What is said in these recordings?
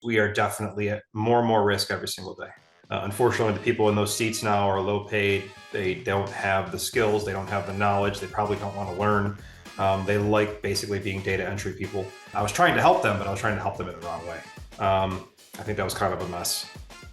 We are definitely at more and more risk every single day. Unfortunately, the people in those seats now are low paid. They don't have the skills. They don't have the knowledge. They probably don't want to learn. They like basically being data entry people. I was trying to help them, but I was trying to help them in the wrong way. I think that was kind of a mess.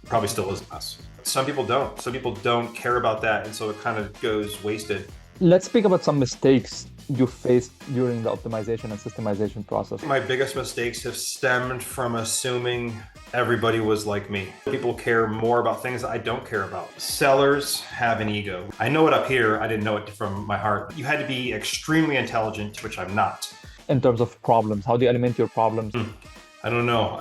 Probably still is a mess. Some people don't. Some people don't care about that, and so it kind of goes wasted. Let's speak about some mistakes you faced during the optimization and systemization process. My biggest mistakes have stemmed from assuming everybody was like me. People care more about things that I don't care about. Sellers have an ego. I know it up here. I didn't know it from my heart. You had to be extremely intelligent, which I'm not. In terms of problems, how do you eliminate your problems? I don't know.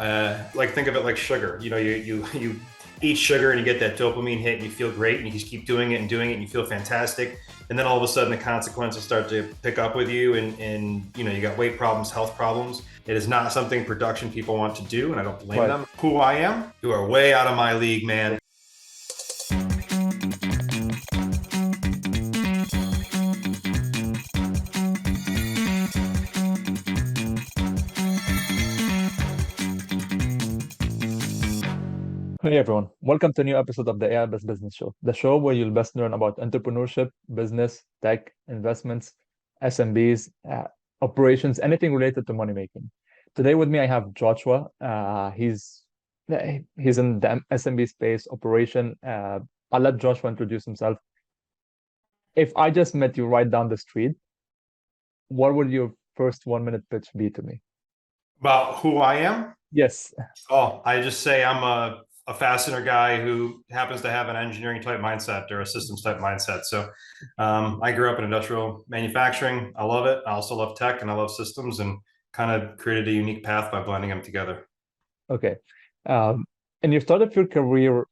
Like think of it like sugar. You know, you eat sugar and you get that dopamine hit and you feel great and you just keep doing it and you feel fantastic. And then all of a sudden the consequences start to pick up with you and you know, you got weight problems, health problems. It is not something production people want to do, and I don't blame them. Who I am, you are way out of my league, man. Hey everyone, welcome to a new episode of the AI Best Business Show, the show where you'll best learn about entrepreneurship, business, tech, investments, SMBs, operations, anything related to money making. Today with me I have Joshua. He's in the SMB space operation. I'll let Joshua introduce himself. If I just met you right down the street, what would your first 1 minute pitch be to me? About who I am? Yes. Oh, I just say I'm a fastener guy who happens to have an engineering type mindset or a systems type mindset. So I grew up in industrial manufacturing. I love it. I also love tech and I love systems, and kind of created a unique path by blending them together. Okay. And you started your career,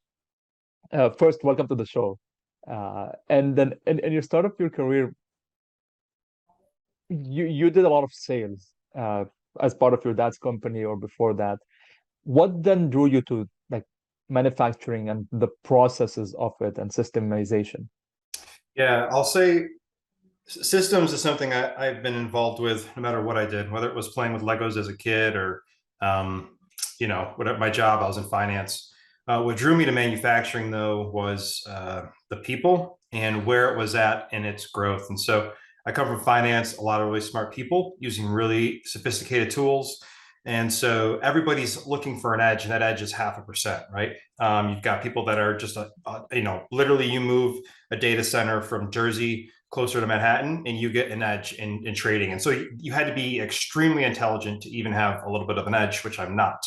first, welcome to the show. And then in your start of your career, you did a lot of sales as part of your dad's company or before that. What then drew you to like manufacturing and the processes of it and systemization? Yeah, I'll say systems is something I've been involved with no matter what I did, whether it was playing with Legos as a kid or, you know, whatever my job, I was in finance. What drew me to manufacturing though was the people and where it was at in its growth. And so I come from finance, a lot of really smart people using really sophisticated tools. And so everybody's looking for an edge, and that edge is 0.5%, right? You've got people that are just, you know, literally you move a data center from Jersey closer to Manhattan and you get an edge in trading. And so you had to be extremely intelligent to even have a little bit of an edge, which I'm not.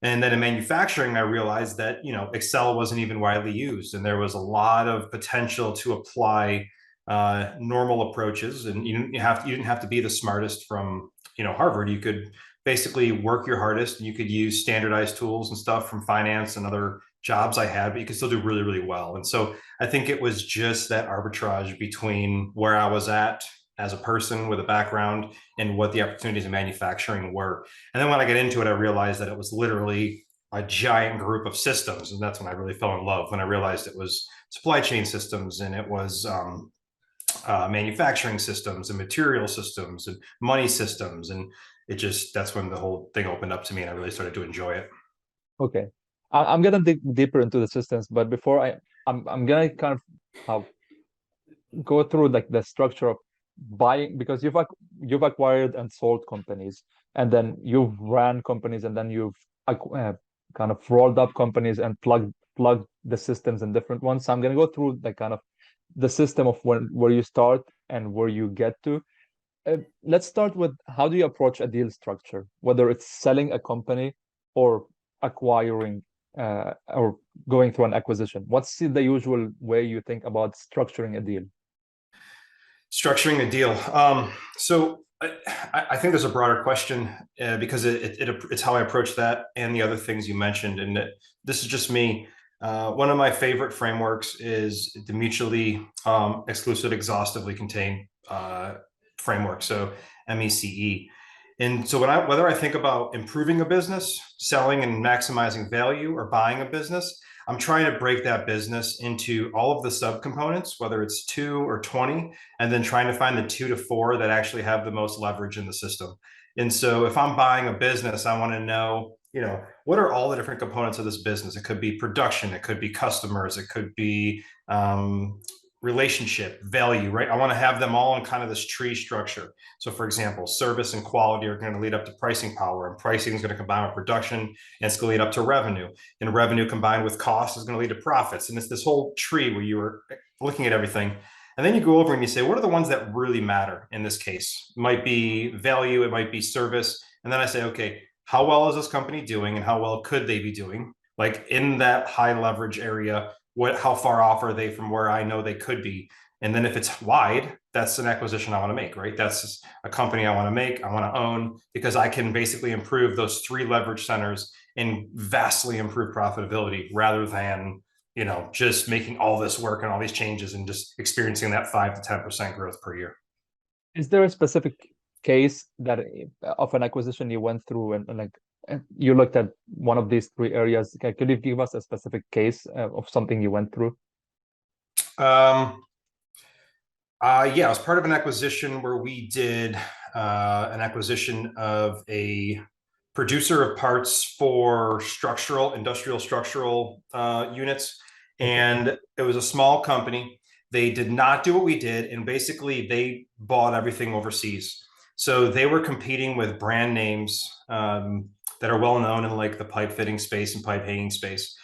And then in manufacturing, I realized that, you know, Excel wasn't even widely used, and there was a lot of potential to apply normal approaches. And you didn't have to be the smartest from, you know, Harvard. You could basically work your hardest, and you could use standardized tools and stuff from finance and other jobs I had, but you could still do really, really well. And so I think it was just that arbitrage between where I was at as a person with a background and what the opportunities in manufacturing were. And then when I got into it, I realized that it was literally a giant group of systems. And that's when I really fell in love, when I realized it was supply chain systems, and it was manufacturing systems and material systems and money systems. And that's when the whole thing opened up to me and I really started to enjoy it. Okay. I'm gonna dig deeper into the systems, but before I'm gonna kind of go through like the structure of buying, because you've acquired and sold companies, and then you've ran companies, and then you've kind of rolled up companies and plugged the systems in different ones. So I'm gonna go through like kind of the system of where you start and where you get to. Let's start with, how do you approach a deal structure, whether it's selling a company or acquiring or going through an acquisition? What's the usual way you think about structuring a deal? Structuring a deal. So I think there's a broader question because it's how I approach that and the other things you mentioned. And this is just me. One of my favorite frameworks is the mutually exclusive, exhaustively contained framework. So MECE. And so whether I think about improving a business, selling and maximizing value, or buying a business, I'm trying to break that business into all of the subcomponents, whether it's 2 or 20, and then trying to find the 2 to 4 that actually have the most leverage in the system. And so if I'm buying a business, I want to know, you know, what are all the different components of this business? It could be production, it could be customers, it could be relationship, value, right? I want to have them all in kind of this tree structure. So for example, service and quality are going to lead up to pricing power, and pricing is going to combine with production, and it's going to lead up to revenue, and revenue combined with cost is going to lead to profits. And it's this whole tree where you are looking at everything. And then you go over and you say, what are the ones that really matter in this case? It might be value, it might be service. And then I say, okay, how well is this company doing and how well could they be doing? Like in that high leverage area, how far off are they from where I know they could be? And then if it's wide, that's an acquisition I want to make, right? That's a company I want to make, I want to own, because I can basically improve those three leverage centers and vastly improve profitability rather than, just making all this work and all these changes and just experiencing that 5 to 10% growth per year. Is there a specific case that of an acquisition you went through and like you looked at one of these three areas? Could you give us a specific case of something you went through? Yeah, I was part of an acquisition where we did an acquisition of a producer of parts for industrial structural units. And it was a small company. They did not do what we did. And basically they bought everything overseas. So they were competing with brand names that are well known in like the pipe fitting space and pipe hanging space.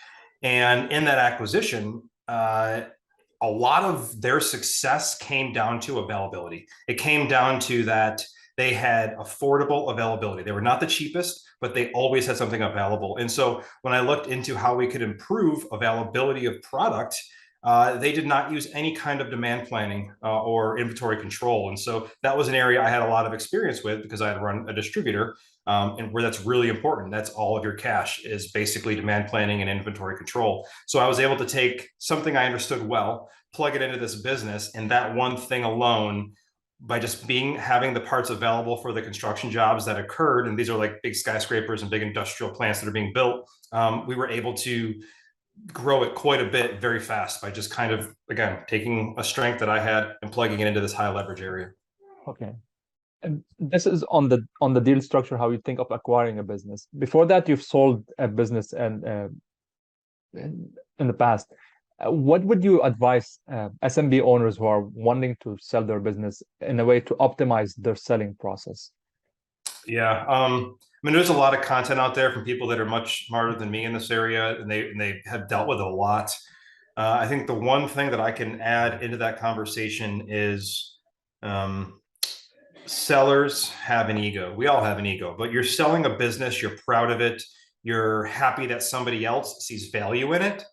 And in that acquisition, a lot of their success came down to availability. It came down to that they had affordable availability. They were not the cheapest, but they always had something available. And so when I looked into how we could improve availability of product, they did not use any kind of demand planning or inventory control. And so that was an area I had a lot of experience with because I had run a distributor, and where that's really important. That's all of your cash is basically demand planning and inventory control. So I was able to take something I understood well, plug it into this business, and that one thing alone, by just having the parts available for the construction jobs that occurred, and these are like big skyscrapers and big industrial plants that are being built, we were able to grow it quite a bit very fast by just kind of, again, taking a strength that I had and plugging it into this high leverage area. Okay. And this is on the deal structure, how you think of acquiring a business. Before that, you've sold a business and in the past. What would you advise SMB owners who are wanting to sell their business in a way to optimize their selling process? Yeah. There's a lot of content out there from people that are much smarter than me in this area, and they have dealt with it a lot. I think the one thing that I can add into that conversation is sellers have an ego. We all have an ego, but you're selling a business, you're proud of it, you're happy that somebody else sees value in it,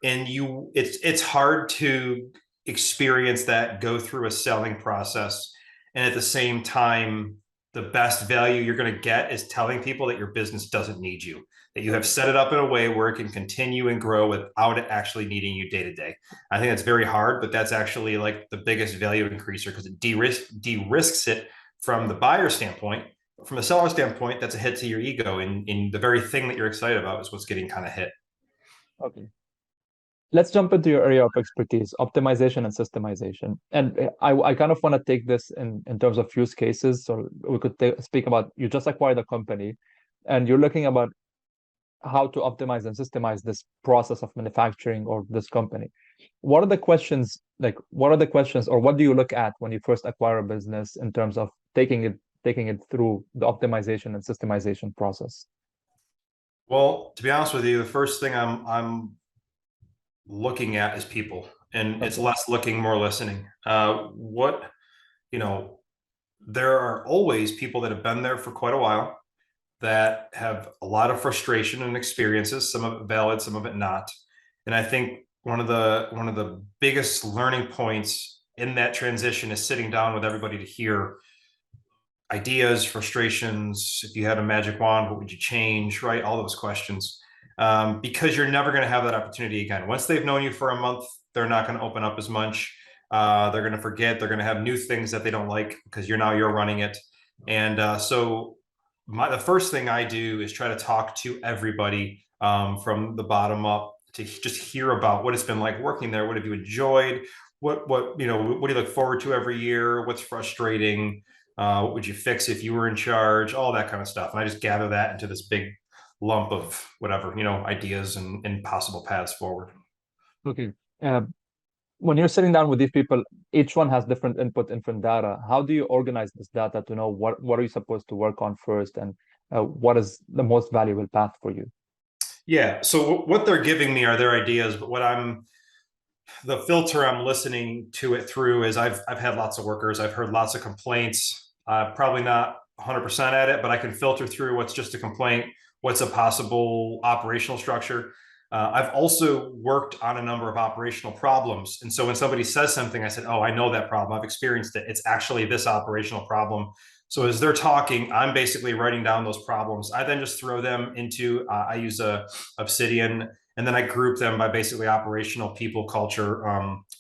and it's hard to experience that, go through a selling process, and at the same time, the best value you're going to get is telling people that your business doesn't need you, that you have set it up in a way where it can continue and grow without it actually needing you day to day. I think that's very hard, but that's actually like the biggest value increaser because it de-risks it from the buyer standpoint. From the seller standpoint, that's a hit to your ego, and the very thing that you're excited about is what's getting kind of hit. Okay. Let's jump into your area of expertise, optimization and systemization. And I kind of want to take this in terms of use cases. So we could speak about, you just acquired a company and you're looking about how to optimize and systemize this process of manufacturing or this company. What are the questions, or what do you look at when you first acquire a business in terms of taking it through the optimization and systemization process? Well, to be honest with you, the first thing I'm looking at is people, and it's less looking, more listening. There are always people that have been there for quite a while that have a lot of frustration and experiences, some of it valid, some of it not. And I think one of the biggest learning points in that transition is sitting down with everybody to hear ideas, frustrations. If you had a magic wand, what would you change, right? All those questions. Because you're never going to have that opportunity again. Once they've known you for a month, they're not going to open up as much. They're going to forget. They're going to have new things that they don't like because you're running it. And so the first thing I do is try to talk to everybody from the bottom up to just hear about what it's been like working there. What have you enjoyed? What do you look forward to every year? What's frustrating? What would you fix if you were in charge? All that kind of stuff. And I just gather that into this big lump of whatever, ideas and possible paths forward. Okay. When you're sitting down with these people, each one has different input, different data. How do you organize this data to know what are you supposed to work on first, and what is the most valuable path for you? Yeah. So what they're giving me are their ideas, but the filter I'm listening to it through is I've had lots of workers. I've heard lots of complaints. Probably not 100% at it, but I can filter through what's just a complaint, what's a possible operational structure. I've also worked on a number of operational problems. And so when somebody says something, I said, oh, I know that problem. I've experienced it. It's actually this operational problem. So as they're talking, I'm basically writing down those problems. I then just throw them into, I use a Obsidian, and then I group them by basically operational, people, culture,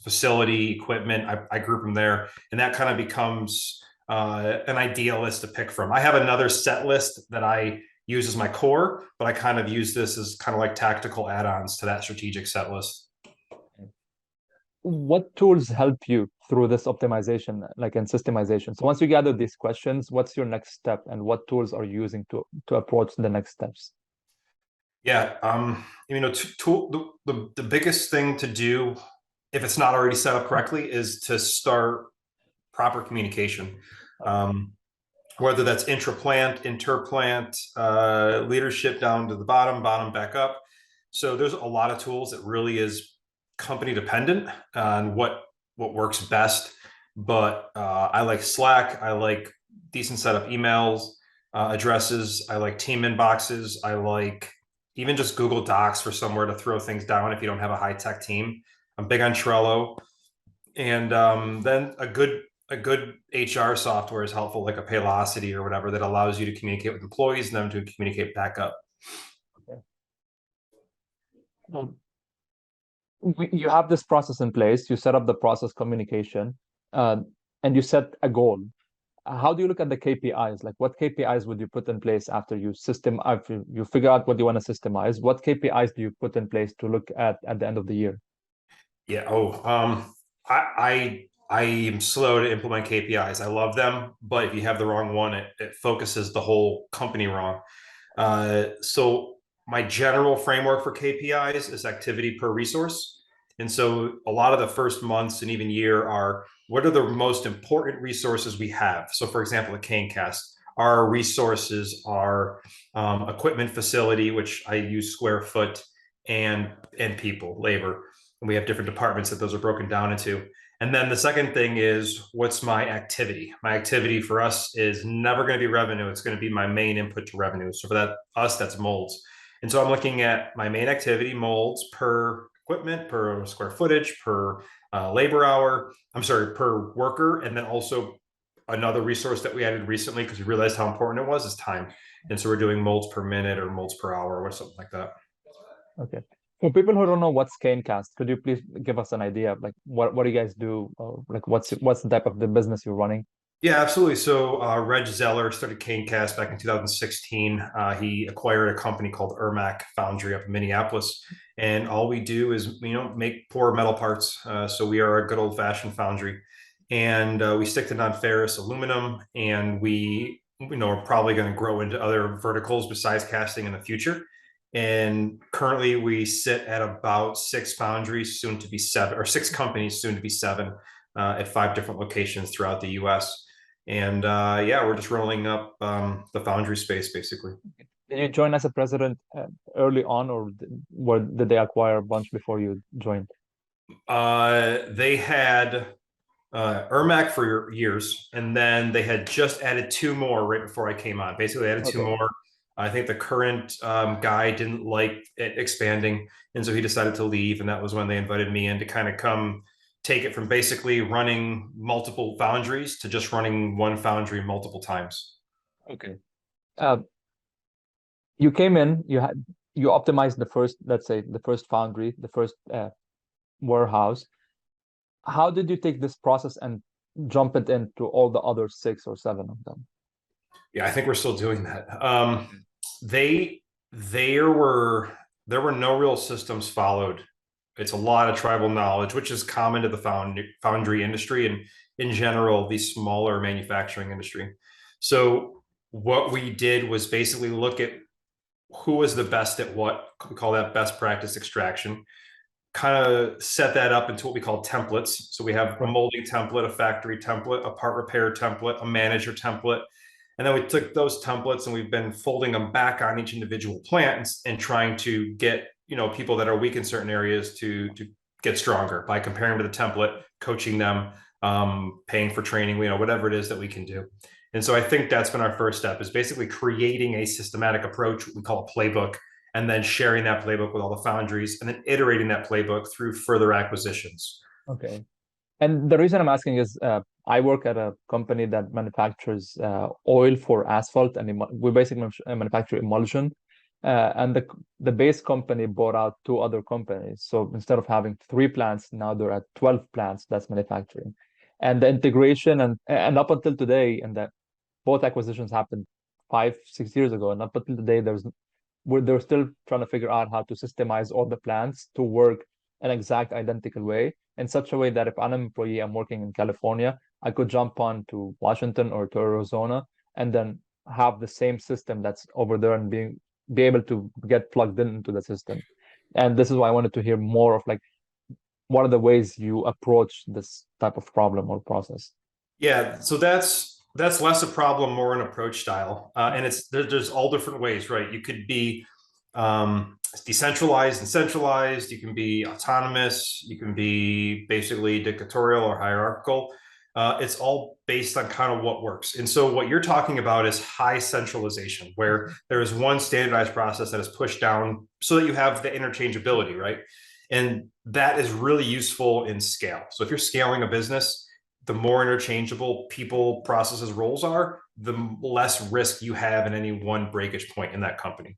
facility, equipment. I group them there, and that kind of becomes an ideal list to pick from. I have another set list that I use as my core, but I kind of use this as kind of like tactical add-ons to that strategic set list. What tools help you through this optimization, like in systemization? So once you gather these questions, what's your next step, and what tools are you using to approach the next steps? Yeah, the biggest thing to do, if it's not already set up correctly, is to start proper communication. Whether that's intraplant, interplant, leadership down to the bottom back up. So there's a lot of tools that really is company dependent on what works best. But I like Slack. I like decent setup emails, addresses. I like team inboxes. I like even just Google Docs for somewhere to throw things down if you don't have a high tech team. I'm big on Trello. And then a good HR software is helpful, like a Paylocity or whatever, that allows you to communicate with employees and them to communicate back up. Okay. You have this process in place. You set up the process communication, and you set a goal. How do you look at the KPIs? Like, what KPIs would you put in place after you figure out what you want to systemize? What KPIs do you put in place to look at the end of the year? Yeah. I am slow to implement KPIs. I love them, but if you have the wrong one, it focuses the whole company wrong. So my general framework for KPIs is activity per resource. And so a lot of the first months and even year are, what are the most important resources we have? So for example, at Canekast, our resources are equipment, facility, which I use square foot, and people, labor. And we have different departments that those are broken down into. And then the second thing is, what's my activity? My activity for us is never going to be revenue. It's going to be my main input to revenue. So for us, that's molds. And so I'm looking at my main activity, molds, per equipment, per square footage, per labor hour, per worker. And then also another resource that we added recently, because we realized how important it was, is time. And so we're doing molds per minute or molds per hour or something like that. Okay. For people who don't know what's Canecast, could you please give us an idea of like what do you guys do? Or like what's the type of the business you're running? Yeah, absolutely. So Reg Zeller started Canecast back in 2016. He acquired a company called Ermac Foundry up in Minneapolis, and all we do is make pour metal parts. So we are a good old fashioned foundry, and we stick to non-ferrous aluminum, and we are probably going to grow into other verticals besides casting in the future. And currently we sit at about 6 foundries, soon to be 7, or 6 companies, soon to be 7, at 5 different locations throughout the US. And yeah, we're just rolling up the foundry space, basically. Did you join as a president early on, or did they acquire a bunch before you joined? They had Ermac for years, and then they had just added 2 more right before I came on. Basically, they added 2 more. I think the current guy didn't like it expanding, and so he decided to leave. And that was when they invited me in to kind of come take it from basically running multiple foundries to just running one foundry multiple times. Okay. You came in, you optimized the first, let's say, the first foundry, the first warehouse. How did you take this process and jump it into all the other 6 or 7 of them? Yeah, I think we're still doing that. There were no real systems followed. It's a lot of tribal knowledge, which is common to the foundry industry and in general, the smaller manufacturing industry. So what we did was basically look at who was the best at what. We call that best practice extraction. Kind of set that up into what we call templates. So we have a molding template, a factory template, a part repair template, a manager template. And then we took those templates and we've been folding them back on each individual plant and trying to get, people that are weak in certain areas to get stronger by comparing to the template, coaching them, paying for training, whatever it is that we can do. And so I think that's been our first step, is basically creating a systematic approach, what we call a playbook, and then sharing that playbook with all the foundries and then iterating that playbook through further acquisitions. Okay. And the reason I'm asking is I work at a company that manufactures oil for asphalt, and we basically manufacture emulsion. And the base company bought out two other companies. So instead of having 3 plants, now they're at 12 plants that's manufacturing. And the integration and up until today, and that both acquisitions happened 5-6 years ago, and up until today, they're still trying to figure out how to systemize all the plants to work an exact identical way, in such a way that if I'm an employee, I'm working in California, I could jump on to Washington or to Arizona and then have the same system that's over there and be able to get plugged into the system. And this is why I wanted to hear more of like, what are the ways you approach this type of problem or process? Yeah, so that's less a problem, more an approach style, and there's all different ways, right? You could be decentralized and centralized. You can be autonomous. You can be basically dictatorial or hierarchical. It's all based on kind of what works. And so what you're talking about is high centralization, where there is one standardized process that is pushed down so that you have the interchangeability, right? And that is really useful in scale. So if you're scaling a business, the more interchangeable people, processes, roles are, the less risk you have in any one breakage point in that company.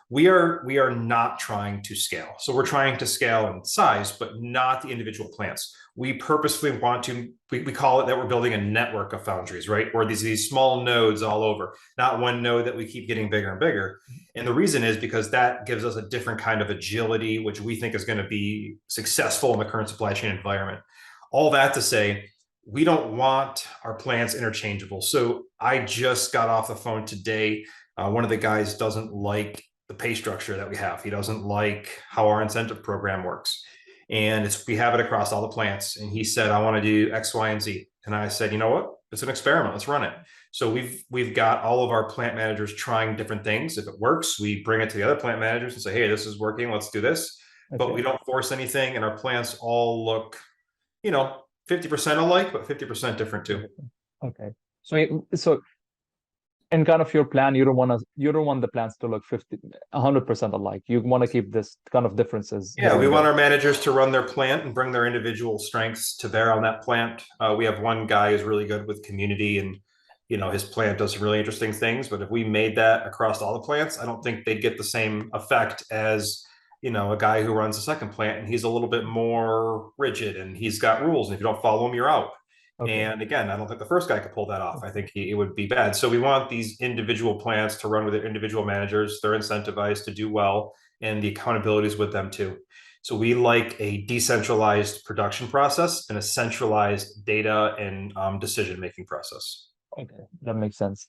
We are not trying to scale. So we're trying to scale in size, but not the individual plants. We purposefully want to, we call it that we're building a network of foundries, right? Or these small nodes all over, not one node that we keep getting bigger and bigger. And the reason is because that gives us a different kind of agility, which we think is going to be successful in the current supply chain environment. All that to say, we don't want our plants interchangeable. So I just got off the phone today. One of the guys doesn't like the pay structure that we have. He doesn't like how our incentive program works. And we have it across all the plants. And he said, I want to do X, Y, and Z. And I said, you know what? It's an experiment. Let's run it. So we've got all of our plant managers trying different things. If it works, we bring it to the other plant managers and say, hey, this is working. Let's do this. Okay. But we don't force anything. And our plants all look, 50% alike, but 50% different too. Okay. So in kind of your plan, you don't want the plants to look 100% alike. You want to keep this kind of differences. Yeah, we want our managers to run their plant and bring their individual strengths to bear on that plant. We have one guy who's really good with community, and his plant does some really interesting things. But if we made that across all the plants, I don't think they'd get the same effect as a guy who runs a second plant, and he's a little bit more rigid and he's got rules. And if you don't follow them, you're out. Okay. And again, I don't think the first guy could pull that off. I think it would be bad. So we want these individual plants to run with their individual managers. They're incentivized to do well, and the accountability is with them too. So we like a decentralized production process and a centralized data and decision-making process. Okay, that makes sense.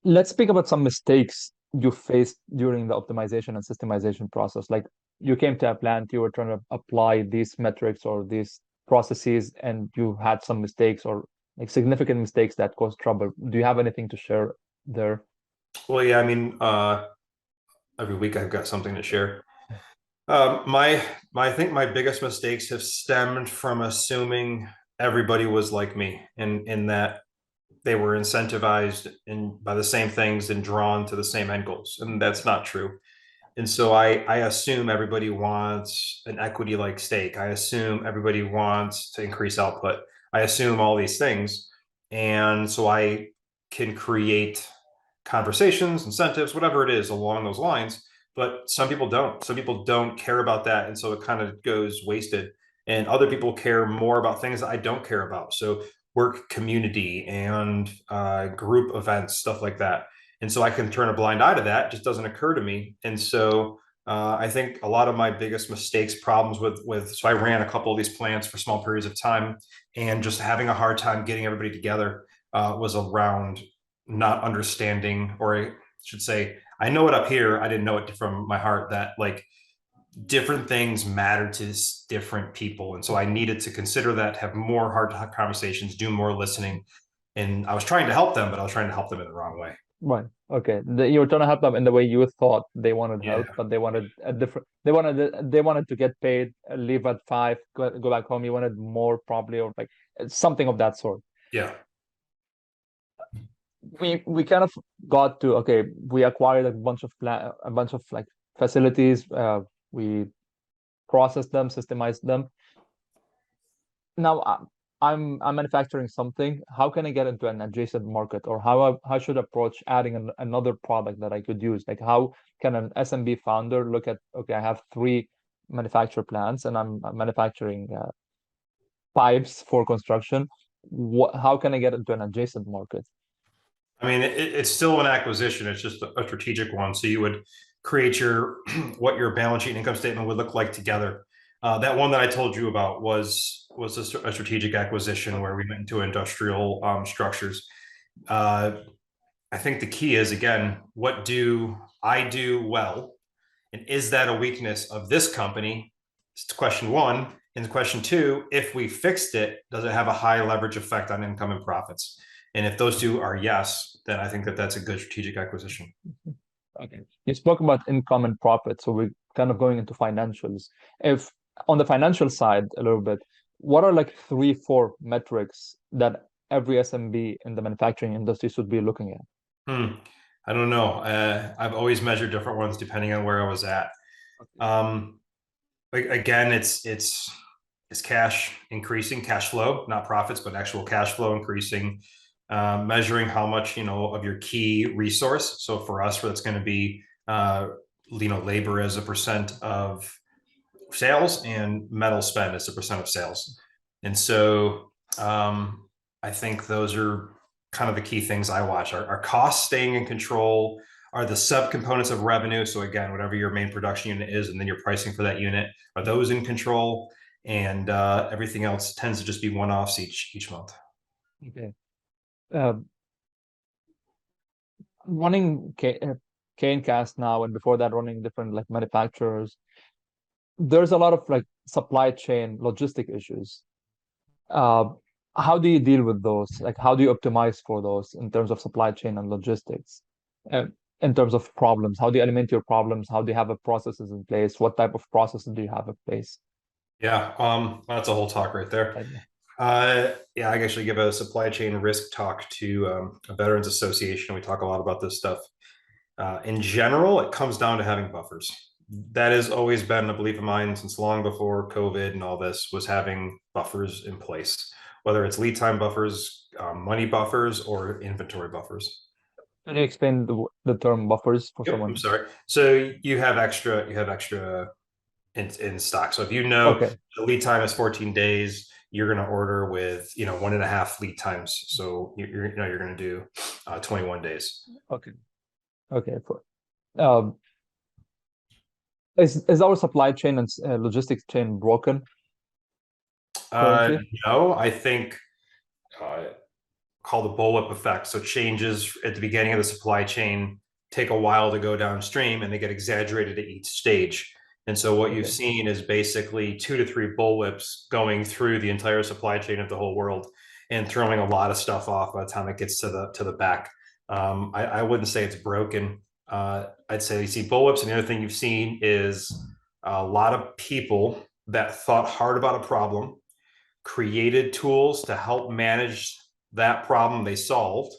Let's speak about some mistakes you faced during the optimization and systemization process. Like, you came to a plant, you were trying to apply these metrics or these processes, and you had some mistakes or like significant mistakes that caused trouble. Do you have anything to share there? Well, yeah, I mean, every week I've got something to share. I think my biggest mistakes have stemmed from assuming everybody was like me, in that they were incentivized by the same things and drawn to the same end goals, and that's not true. And so I assume everybody wants an equity-like stake. I assume everybody wants to increase output. I assume all these things. And so I can create conversations, incentives, whatever it is along those lines. But some people don't. Some people don't care about that. And so it kind of goes wasted. And other people care more about things that I don't care about. So work community and group events, stuff like that. And so I can turn a blind eye to that. It just doesn't occur to me. And so I think a lot of my biggest mistakes, problems so I ran a couple of these plants for small periods of time, and just having a hard time getting everybody together was around not understanding, or I should say, I know it up here. I didn't know it from my heart that like different things matter to different people. And so I needed to consider that, have more hard conversations, do more listening. And I was trying to help them, but I was trying to help them in the wrong way. Right. Okay. You were trying to help them in the way you thought they wanted Yeah. help, but they wanted a different. They wanted to get paid, leave at 5, go back home. You wanted more probably, or like something of that sort. Yeah. We kind of got to, okay, we acquired a bunch of like facilities. We processed them, systemized them. Now I'm manufacturing something. How can I get into an adjacent market, or how should I approach adding another product that I could use? Like how can an SMB founder look at, okay, I have 3 manufacturer plants and I'm manufacturing pipes for construction. How can I get into an adjacent market? I mean, it's still an acquisition. It's just a strategic one. So you would create your what your balance sheet and income statement would look like together. That one that I told you about was a strategic acquisition where we went into industrial structures. I think the key is, again, what do I do well, and is that a weakness of this company? It's question one. And question two, if we fixed it, does it have a high leverage effect on income and profits? And if those two are yes, then I think that that's a good strategic acquisition. Okay. You spoke about income and profit, so we're kind of going into financials. If on the financial side a little bit, what are like 3, 4 metrics that every SMB in the manufacturing industry should be looking at? I don't know. I've always measured different ones depending on where I was at. Again, it's cash increasing, cash flow, not profits, but actual cash flow increasing. Measuring how much of your key resource. So for us, that's going to be labor as a percent of sales and metal spend as a percent of sales. And so I think those are kind of the key things I watch. Are costs staying in control? Are the subcomponents of revenue, so again, whatever your main production unit is, and then your pricing for that unit, are those in control? And everything else tends to just be one-offs each month. Okay. Running Canekast now, and before that running different like manufacturers, there's a lot of like supply chain logistic issues. How do you deal with those? Like how do you optimize for those in terms of supply chain and logistics? In terms of problems, how do you eliminate your problems? How do you have a processes in place? What type of processes do you have in place? Yeah, that's a whole talk right there. Yeah, I actually give a supply chain risk talk to a veterans association. We talk a lot about this stuff. In general, it comes down to having buffers. That has always been a belief of mine since long before COVID and all this, was having buffers in place, whether it's lead time buffers, money buffers, or inventory buffers. Can you explain the term buffers for someone? I'm sorry. So you have extra in stock. So if the lead time is 14 days, you're going to order with 1.5 lead times. So you're going to do 21 days. Okay. Is our supply chain and logistics chain broken currently? No, I think called the bullwhip effect. So changes at the beginning of the supply chain take a while to go downstream, and they get exaggerated at each stage. And so what you've seen is basically 2 to 3 bullwhips going through the entire supply chain of the whole world and throwing a lot of stuff off by the time it gets to the back. I wouldn't say it's broken. I'd say you see bullwhips, and the other thing you've seen is a lot of people that thought hard about a problem, created tools to help manage that problem they solved,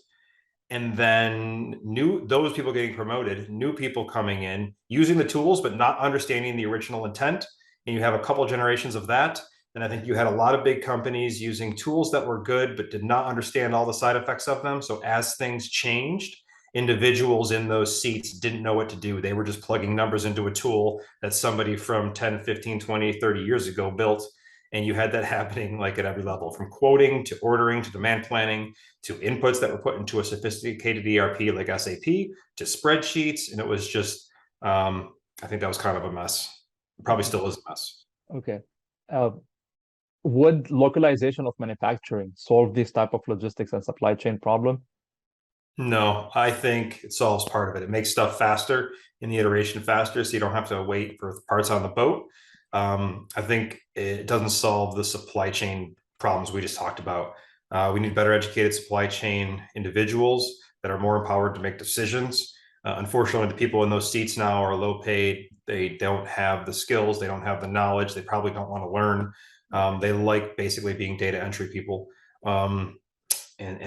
and then those people getting promoted, new people coming in, using the tools, but not understanding the original intent. And you have a couple generations of that. And I think you had a lot of big companies using tools that were good, but did not understand all the side effects of them. So as things changed, individuals in those seats didn't know what to do. They were just plugging numbers into a tool that somebody from 10, 15, 20, 30 years ago built. And you had that happening like at every level, from quoting to ordering to demand planning to inputs that were put into a sophisticated ERP like SAP to spreadsheets. And it was just, I think that was kind of a mess. It probably still is a mess. Okay. Would localization of manufacturing solve this type of logistics and supply chain problem? No, I think it solves part of it. It makes stuff faster in the iteration faster, so you don't have to wait for parts on the boat. I think it doesn't solve the supply chain problems we just talked about. We need better educated supply chain individuals that are more empowered to make decisions. Unfortunately, the people in those seats now are low paid. They don't have the skills, they don't have the knowledge, they probably don't want to learn. They like basically being data entry people. And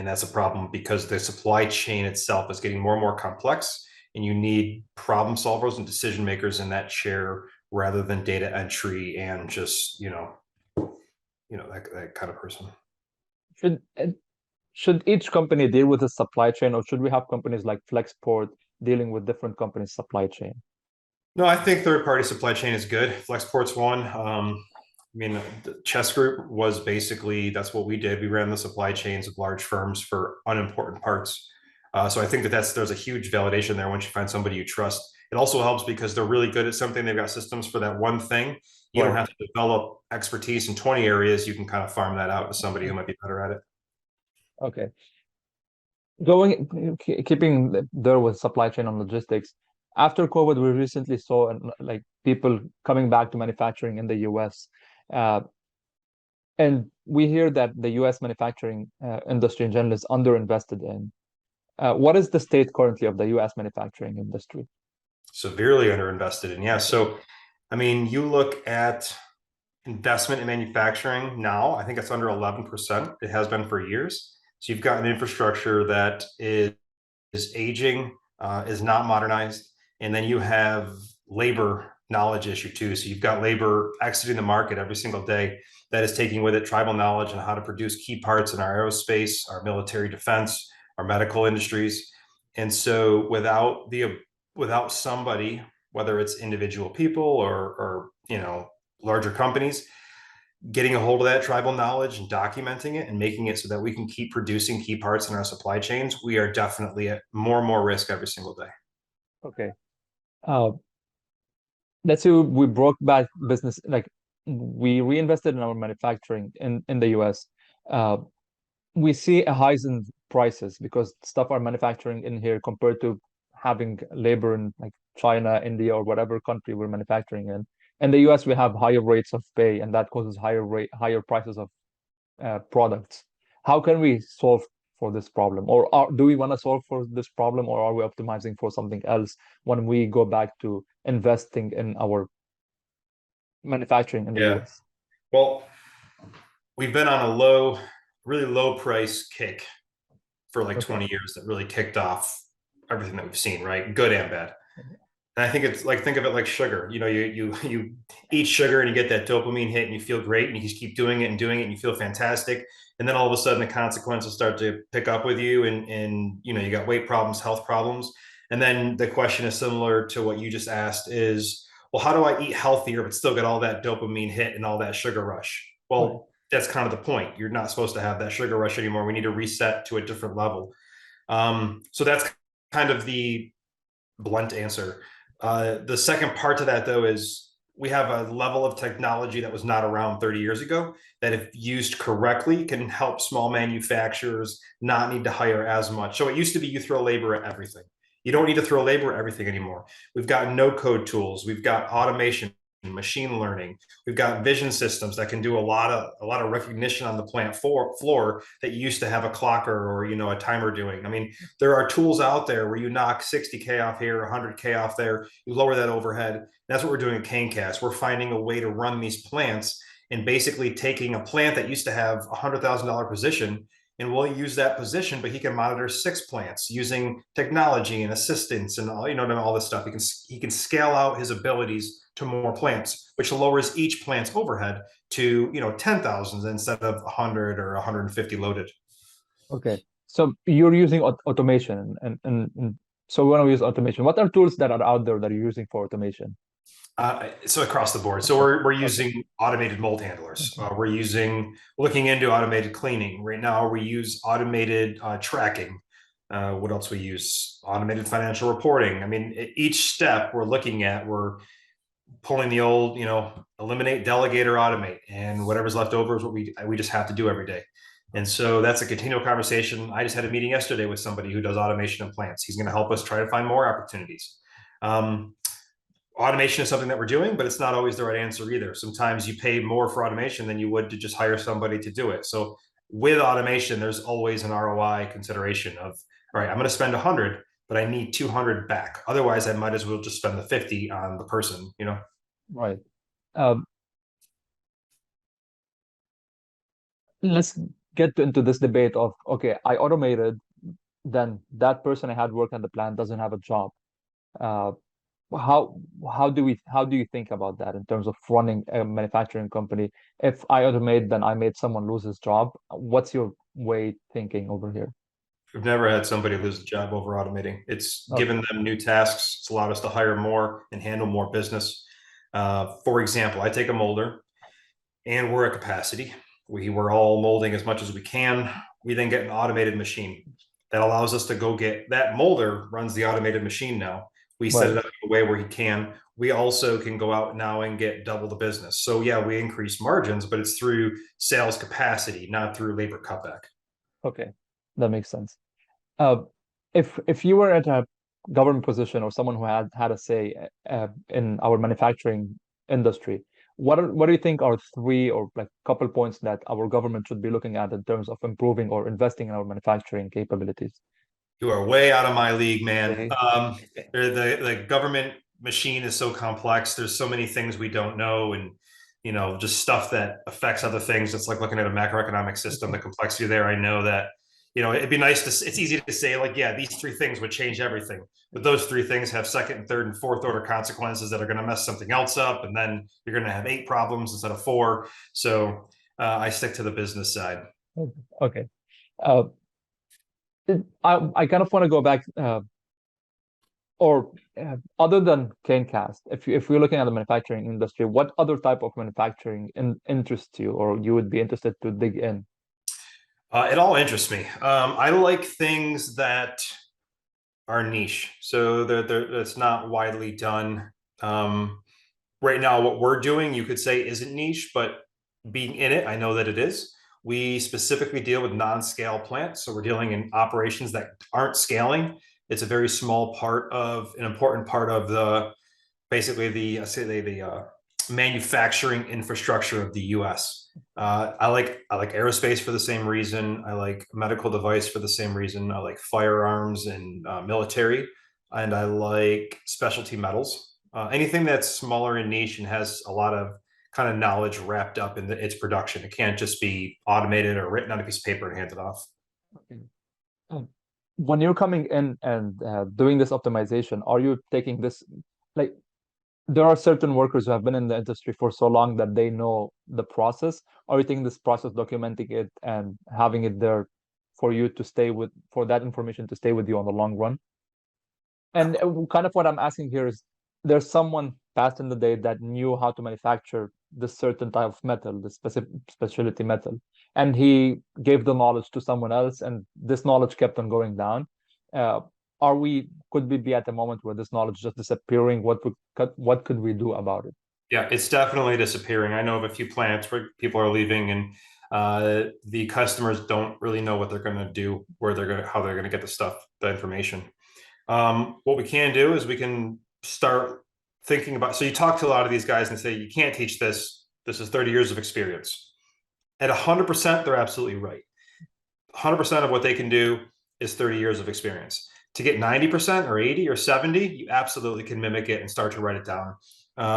that's a problem because the supply chain itself is getting more and more complex, and you need problem solvers and decision makers in that chair rather than data entry and just that kind of person. Should should each company deal with the supply chain, or should we have companies like Flexport dealing with different companies' supply chain? No, I think third party supply chain is good. Flexport's one. I mean, the Chess Group was basically that's what we did. We ran the supply chains of large firms for unimportant parts. So I think there's a huge validation there once you find somebody you trust. It also helps because they're really good at something. They've got systems for that one thing. You don't Right. have to develop expertise in 20 areas. You can kind of farm that out to somebody who might be better at it. Okay. Keeping there with supply chain and logistics. After COVID, we recently saw like people coming back to manufacturing in the US. Uh, and we hear that the US manufacturing industry in general is underinvested in. What is the state currently of the US manufacturing industry? Severely underinvested in. Yeah. So, I mean, you look at investment in manufacturing now, I think it's under 11%. It has been for years. So you've got an infrastructure that is aging, is not modernized. And then you have labor knowledge issue too. So you've got labor exiting the market every single day that is taking with it tribal knowledge on how to produce key parts in our aerospace, our military defense, our medical industries. And so without somebody, whether it's individual people or larger companies, getting a hold of that tribal knowledge and documenting it and making it so that we can keep producing key parts in our supply chains, we are definitely at more and more risk every single day. Okay. Uh, let's say we broke back business, like we reinvested in our manufacturing in the US. Uh, we see a rise in prices because stuff are manufacturing in here compared to having labor in like China, India, or whatever country we're manufacturing in. In the US, we have higher rates of pay, and that causes higher prices of products. How can we solve for this problem? Or do we want to solve for this problem, or are we optimizing for something else when we go back to investing in our manufacturing in the Yeah. US? Well, we've been on a really low price kick for like Okay. 20 years that really kicked off everything that we've seen, right? Good and bad. And I think it's like, think of it like sugar. You eat sugar and you get that dopamine hit and you feel great and you just keep doing it and doing it and you feel fantastic. And then all of a sudden the consequences start to pick up with you and you got weight problems, health problems. And then the question is similar to what you just asked is, well, how do I eat healthier but still get all that dopamine hit and all that sugar rush? Right. Well, that's kind of the point. You're not supposed to have that sugar rush anymore. We need to reset to a different level. So that's kind of the blunt answer. The second part to that, though, is we have a level of technology that was not around 30 years ago that, if used correctly, can help small manufacturers not need to hire as much. So it used to be you throw labor at everything. You don't need to throw labor at everything anymore. We've got no code tools. We've got automation, machine learning. We've got vision systems that can do a lot of recognition on the plant floor that you used to have a clocker or a timer doing. I mean, there are tools out there where you knock 60K off here, 100K off there, you lower that overhead. That's what we're doing at Canekast. We're finding a way to run these plants and basically taking a plant that used to have a $100,000 position, and we'll use that position, but he can monitor 6 plants using technology and assistance and all this stuff. He can scale out his abilities to more plants, which lowers each plant's overhead to 10,000 instead of 100 or 150 loaded. Okay. So you're using automation and so we want to use automation. What are tools that are out there that you're using for automation? So across the board. So we're Okay. using automated mold handlers. Okay. We're looking into automated cleaning. Right now, we use automated tracking. What else we use? Automated financial reporting. I mean, each step we're looking at, we're pulling the old, eliminate, delegate, or automate, and whatever's left over is what we just have to do every day. And so that's a continual conversation. I just had a meeting yesterday with somebody who does automation in plants. He's going to help us try to find more opportunities. Automation is something that we're doing, but it's not always the right answer either. Sometimes you pay more for automation than you would to just hire somebody to do it. So with automation, there's always an ROI consideration of, all right, I'm going to spend 100, but I need 200 back. Otherwise, I might as well just spend the 50 on the person, you know? Right. Let's get into this debate of, okay, I automated, then that person I had work on the plant doesn't have a job. Uh, how how do you think about that in terms of running a manufacturing company? If I automate, then I made someone lose his job. What's your way thinking over here? We've never had somebody lose a job over automating. It's Okay. given them new tasks. It's allowed us to hire more and handle more business. For example, I take a molder and we're at capacity. We're all molding as much as we can. We then get an automated machine that allows us to go get that molder runs the automated machine now. We set Right. it up in a way where he can. We also can go out now and get double the business. So yeah, we increase margins, but it's through sales capacity, not through labor cutback. Okay. That makes sense. Uh, if you were at a government position or someone who had a say in our manufacturing industry, what do you think are three or like couple points that our government should be looking at in terms of improving or investing in our manufacturing capabilities? You are way out of my league, man. Okay. The government machine is so complex. There's so many things we don't know, and just stuff that affects other things. It's like looking at a macroeconomic system. Okay. The complexity there. I know that it'd be nice to. It's easy to say like, yeah, these three things would change everything, but those three things have second and third and fourth order consequences that are going to mess something else up, and then you're going to have 8 problems instead of 4. So I stick to the business side. Okay. Uh, I kind of want to go back, or other than Canecast, if we're looking at the manufacturing industry, what other type of manufacturing interests you, or you would be interested to dig in? It all interests me. I like things that are niche, so that's not widely done. Right now, what we're doing, you could say, isn't niche, but being in it, I know that it is. We specifically deal with non-scale plants, so we're dealing in operations that aren't scaling. It's a very small part of an important part of the basically the manufacturing infrastructure of the U.S. I like aerospace for the same reason. I like medical device for the same reason. I like firearms and military, and I like specialty metals. Anything that's smaller and niche and has a lot of kind of knowledge wrapped up in its production. It can't just be automated or written on a piece of paper and handed off. Okay. Um, when you're coming in and doing this optimization, are you taking this like there are certain workers who have been in the industry for so long that they know the process? Are you taking this process, documenting it, and having it there for you to stay with, for that information to stay with you on the long run? And kind of what I'm asking here is there's someone past in the day that knew how to manufacture this certain type of metal, this specific specialty metal, and he gave the knowledge to someone else, and this knowledge kept on going down. Uh, could we be at a moment where this knowledge just disappearing? What could we do about it? Yeah, it's definitely disappearing. I know of a few plants where people are leaving, and the customers don't really know what they're going to do, how they're going to get the stuff, the information. What we can do is we can start thinking about. So you talk to a lot of these guys and say, you can't teach this. This is 30 years of experience. At 100%, they're absolutely right. 100% of what they can do is 30 years of experience. To get 90% or 80 or 70, you absolutely can mimic it and start to write it down.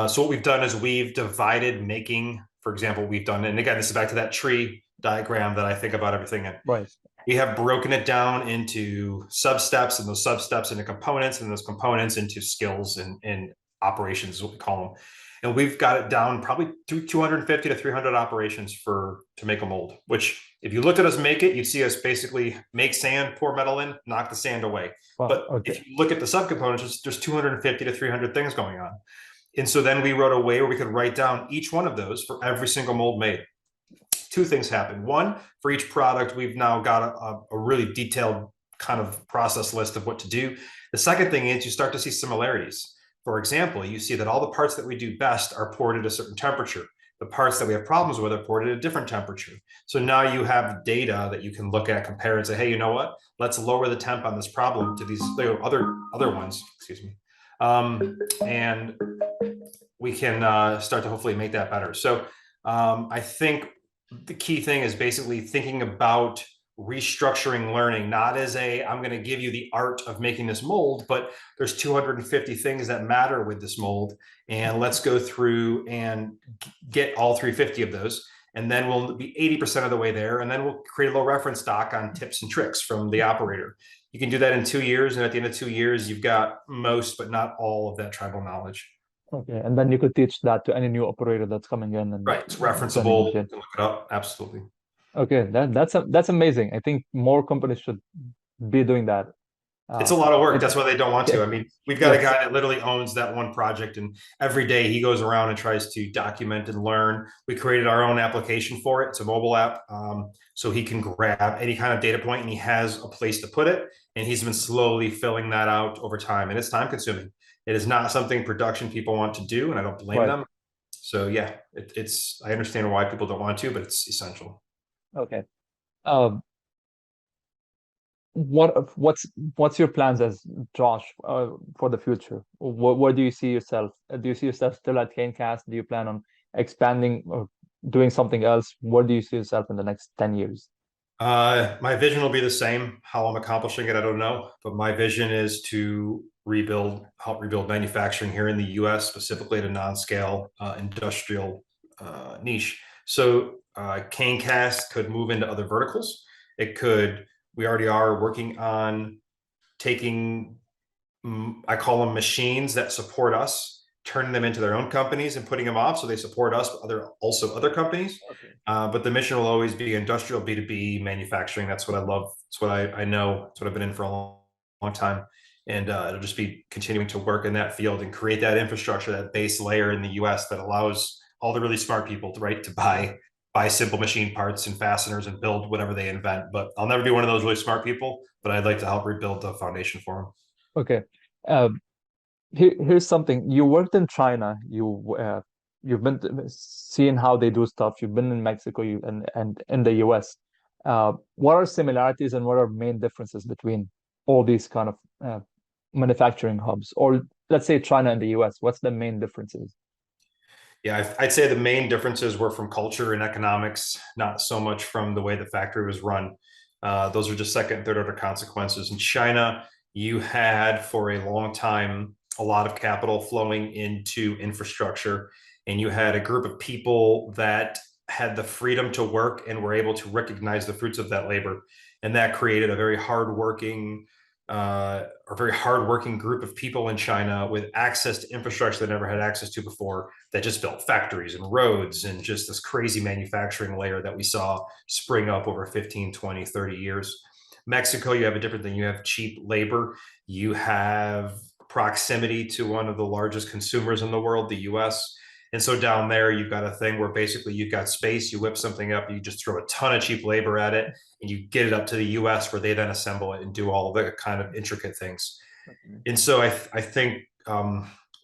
So what we've done is we've divided making, for example, we've done, and again, this is back to that tree diagram that I think about everything in. Right. We have broken it down into sub-steps, and those sub-steps into components, and those components into skills and operations is what we call them. And we've got it down probably through 250 to 300 operations to make a mold, which if you looked at us make it, you'd see us basically make sand, pour metal in, knock the sand away. Wow. But Okay. if you look at the subcomponents, there's 250 to 300 things going on. And so then we wrote a way where we could write down each one of those for every single mold made. 2 things happen. One, for each product, we've now got a really detailed kind of process list of what to do. The second thing is you start to see similarities. For example, you see that all the parts that we do best are poured at a certain temperature. The parts that we have problems with are poured at a different temperature. So now you have data that you can look at, compare, and say, hey, you know what? Let's lower the temp on this problem to these other ones. Excuse me, and we can start to hopefully make that better. So I think the key thing is basically thinking about restructuring learning, not as I'm going to give you the art of making this mold, but there's 250 things that matter with this mold. And let's go through and get all 350 of those. And then we'll be 80% of the way there. And then we'll create a little reference doc on tips and tricks from the operator. You can do that in 2 years. And at the end of 2 years, you've got most, but not all of that tribal knowledge. Okay, and then you could teach that to any new operator that's coming in, and right, it's referenceable. You can look it up. Absolutely. Okay, that's amazing. I think more companies should be doing that. It's a lot of work. That's why they don't want to. I mean, we've got a guy that literally owns that one project, and every day he goes around and tries to document and learn. We created our own application for it. It's a mobile app. So he can grab any kind of data point and he has a place to put it. And he's been slowly filling that out over time. And it's time consuming. It is not something production people want to do, and I don't blame them. So yeah, I understand why people don't want to, but it's essential. Okay. What's your plans as Josh for the future? Where do you see yourself? Do you see yourself still at Canekast? Do you plan on expanding or doing something else? Where do you see yourself in the next 10 years? My vision will be the same. How I'm accomplishing it, I don't know. But my vision is to help rebuild manufacturing here in the US, specifically at a non-scale industrial niche. So Canecast could move into other verticals. We already are working on taking, I call them machines that support us, turning them into their own companies and putting them off so they support us, but other companies. Okay. But the mission will always be industrial B2B manufacturing. That's what I love. It's what I know. It's what I've been in for a long time. And it'll just be continuing to work in that field and create that infrastructure, that base layer in the US that allows all the really smart people to buy simple machine parts and fasteners and build whatever they invent. But I'll never be one of those really smart people, but I'd like to help rebuild the foundation for them. Okay. Here's something. You worked in China. You've been seeing how they do stuff. You've been in Mexico and in the US. What are similarities and what are main differences between all these kind of manufacturing hubs? Or let's say China and the US. What's the main differences? Yeah, I'd say the main differences were from culture and economics, not so much from the way the factory was run. Those are just second and third order consequences. In China, you had for a long time a lot of capital flowing into infrastructure, and you had a group of people that had the freedom to work and were able to recognize the fruits of that labor. And that created a very hardworking group of people in China with access to infrastructure they never had access to before, that just built factories and roads and just this crazy manufacturing layer that we saw spring up over 15, 20, 30 years. Mexico, you have a different thing. You have cheap labor. You have proximity to one of the largest consumers in the world, the US. And so down there, you've got a thing where basically you've got space, you whip something up, you just throw a ton of cheap labor at it, and you get it up to the US where they then assemble it and do all the kind of intricate things. Okay. And so I think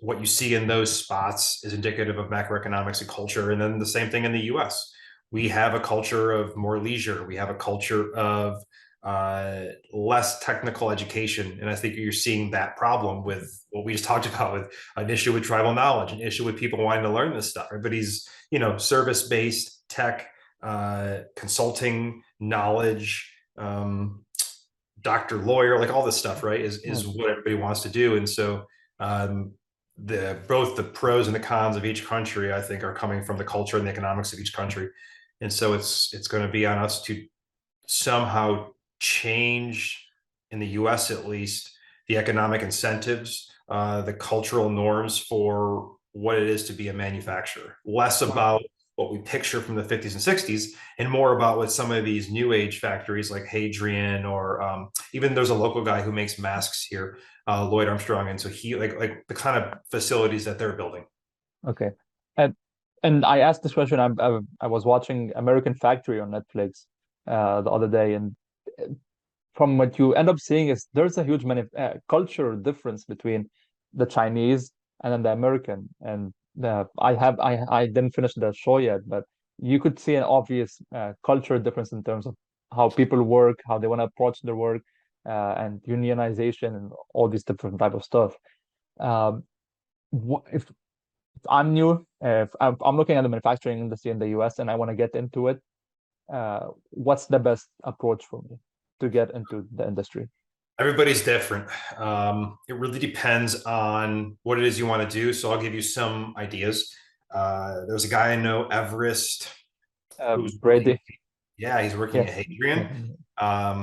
what you see in those spots is indicative of macroeconomics and culture. And then the same thing in the US. We have a culture of more leisure. We have a culture of less technical education. And I think you're seeing that problem with what we just talked about, with an issue with tribal knowledge, an issue with people wanting to learn this stuff. Everybody's, service-based tech, consulting, knowledge, doctor, lawyer, like all this stuff, right, is what everybody wants to do. And so both the pros and the cons of each country, I think, are coming from the culture and the economics of each country. And so it's going to be on us to somehow change, in the US at least, the economic incentives, the cultural norms for what it is to be a manufacturer. Less about what we picture from the 50s and 60s, and more about what some of these new age factories like Hadrian, or even there's a local guy who makes masks here, Lloyd Armstrong. And so he like the kind of facilities that they're building. Okay. And I asked this question. I was watching American Factory on Netflix the other day, and from what you end up seeing is there's a huge cultural difference between the Chinese and then the American. And I didn't finish the show yet, but you could see an obvious culture difference in terms of how people work, how they want to approach their work, and unionization and all these different type of stuff. Um, if I'm new, if I'm looking at the manufacturing industry in the US and I want to get into it, what's the best approach for me to get into the industry? Everybody's different. It really depends on what it is you want to do. So I'll give you some ideas. There's a guy I know, Everest, who's working. Brady, Yeah, he's working at yes. Hadrian.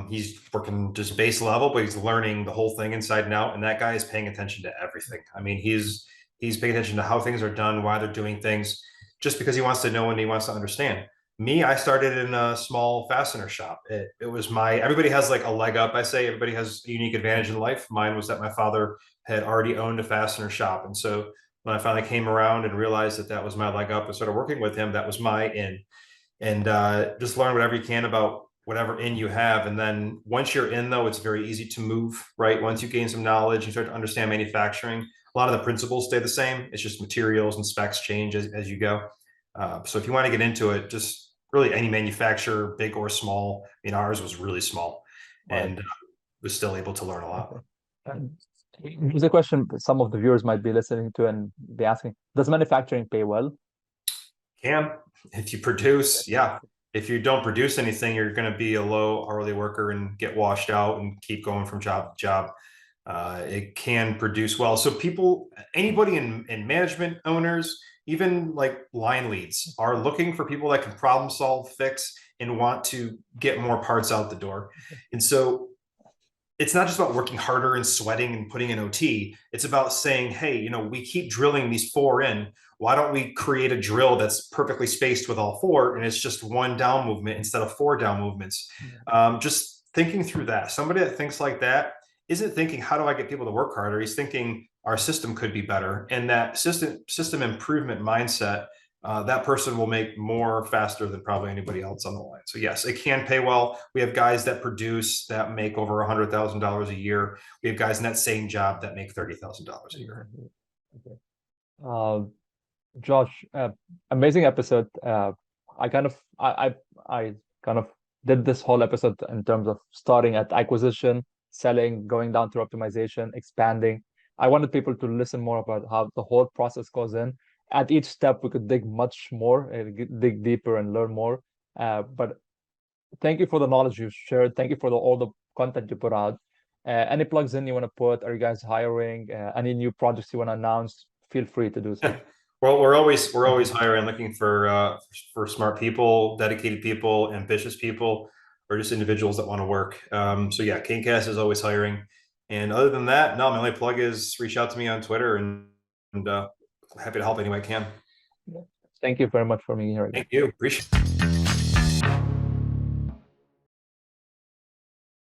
He's working just base level, but he's learning the whole thing inside and out. And that guy is paying attention to everything. I mean, he's paying attention to how things are done, why they're doing things, just because he wants to know and he wants to understand. Me, I started in a small fastener shop. It was everybody has like a leg up, I say. Everybody has a unique advantage in life. Mine was that my father had already owned a fastener shop. And so when I finally came around and realized that that was my leg up and started working with him, that was my in. And just learn whatever you can about whatever in you have. And then once you're in, though, it's very easy to move, right? Once you gain some knowledge, you start to understand manufacturing. A lot of the principles stay the same. It's just materials and specs change as you go. So if you want to get into it, just really any manufacturer, big or small. I mean, ours was really small, and was still able to learn a lot. Here's a question some of the viewers might be listening to and be asking: does manufacturing pay well? Can, if you produce, yeah. If you don't produce anything, you're going to be a low hourly worker and get washed out and keep going from job to job. It can produce well. So people, anybody in management, owners, even like line leads are looking for people that can problem solve, fix, and want to get more parts out the door. And so it's not just about working harder and sweating and putting in OT. It's about saying, hey, you know, we keep drilling these 4 in. Why don't we create a drill that's perfectly spaced with all 4 and it's just 1 down movement instead of 4 down movements? Just thinking through that. Somebody that thinks like that isn't thinking, how do I get people to work harder? He's thinking our system could be better. And that system improvement mindset, that person will make more faster than probably anybody else on the line. So yes, it can pay well. We have guys that produce that make over $100,000 a year. We have guys in that same job that make $30,000 a year. Okay. Josh, amazing episode. I kind of did this whole episode in terms of starting at acquisition, selling, going down to optimization, expanding. I wanted people to listen more about how the whole process goes in. At each step, we could dig much more, dig deeper and learn more. But thank you for the knowledge you shared. Thank you for all the content you put out. Any plugs in you want to put? Are you guys hiring? Any new projects you want to announce? Feel free to do so. Well, we're always hiring, looking for smart people, dedicated people, ambitious people, or just individuals that want to work. So yeah, Canekast is always hiring. And other than that, no, my only plug is reach out to me on Twitter, and happy to help any way I can. Thank you very much for being here again. Thank you. Appreciate it.